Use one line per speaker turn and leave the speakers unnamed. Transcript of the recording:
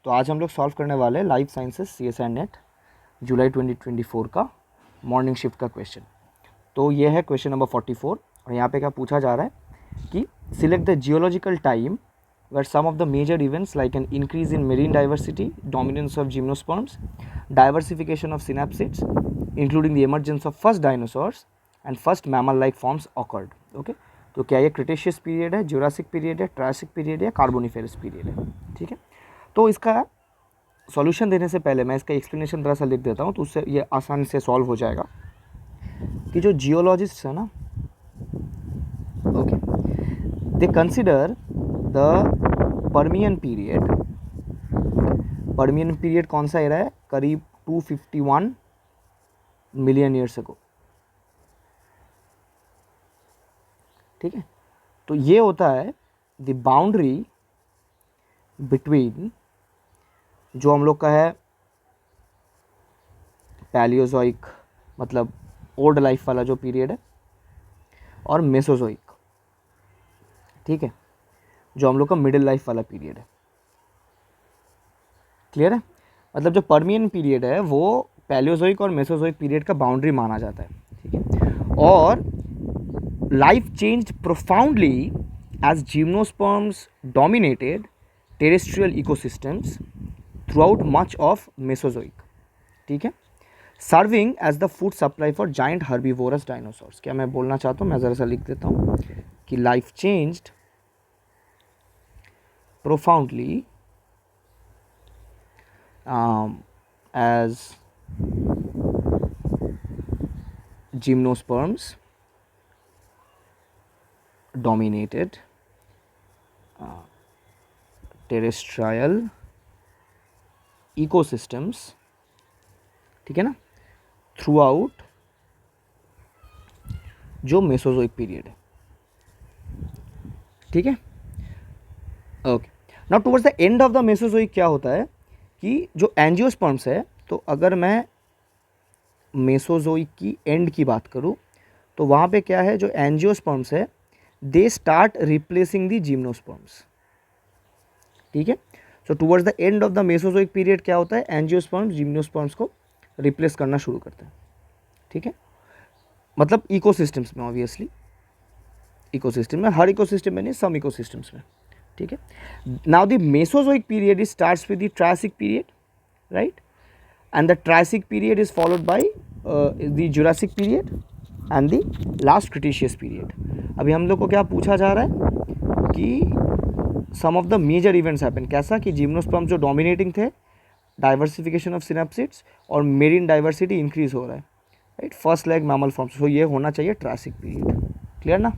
तो आज हम लोग सॉल्व करने वाले हैं लाइफ साइंसेस CSIR नेट जुलाई 2024 का मॉर्निंग शिफ्ट का क्वेश्चन। तो ये है क्वेश्चन नंबर 44 और यहाँ पे क्या पूछा जा रहा है कि select the geological time where some of the major events like an increase in marine diversity, dominance of gymnosperms, diversification of synapsids, including the emergence of first dinosaurs and first mammal-like forms occurred. Okay? तो क्या ये Cretaceous period है, Jurassic period है, Triassic period है, Carboniferous period है? ठीक है, तो इसका सॉल्यूशन देने से पहले मैं इसका एक्सप्लेनेशन थोड़ा सा लिख देता हूँ, तो उससे ये आसानी से सॉल्व हो जाएगा। कि जो जियोलॉजिस्ट है ना, okay, they consider the Permian period कौन सा एरा है? करीब 251 मिलियन ईयर्स अगो। ठीक है, तो ये होता है द बाउंड्री बिटवीन जो हम लोग का है पैलियोजोइक, मतलब ओल्ड लाइफ वाला जो पीरियड है, और मेसोजोइक, ठीक है, जो हम लोग का मिडिल लाइफ वाला पीरियड है। क्लियर है? मतलब जो पर्मियन पीरियड है वो पैलियोजोइक और मेसोजोइक पीरियड का बाउंड्री माना जाता है। ठीक है, और life changed profoundly as gymnosperms dominated terrestrial ecosystems throughout much of Mesozoic. ठीक है, serving as the food supply for giant herbivorous dinosaurs. क्या मैं बोलना चाहता हूँ, मैं ज़रा सा लिख देता हूँ कि life changed profoundly as gymnosperms dominated terrestrial ecosystems, ठीक है ना, throughout जो मेसोजोइक पीरियड है। ठीक है, okay. Now towards the end of the Mesozoic क्या होता है कि जो एंजियोस्पर्म्स है, तो अगर मैं मेसोजोइक की एंड की बात करूं तो वहाँ पे क्या है, जो एंजियोस्पर्म्स है they start replacing the gymnosperms. ठीक है, so towards the end of the Mesozoic period क्या होता है, एंजियोस्पर्म्स जिम्नोस्पर्म्स को रिप्लेस करना शुरू करते हैं। ठीक है, मतलब इकोसिस्टम्स में, ऑब्वियसली इकोसिस्टम में, हर इकोसिस्टम में नहीं, सम इकोसिस्टम्स में। ठीक है, now the Mesozoic period is starts with the Triassic period, right, and the Triassic period is followed by the Jurassic period and the last Cretaceous period. अभी हम लोग को क्या पूछा जा रहा है कि some of the major events happen, कैसा कि जिम्नोस्पर्म जो डोमिनेटिंग थे, डाइवर्सिफिकेशन ऑफ सिनेप्सिड्स और मेरीन डाइवर्सिटी इंक्रीज हो रहा है, right, first leg mammal forms. तो ये होना चाहिए ट्रायसिक पीरियड। क्लियर ना?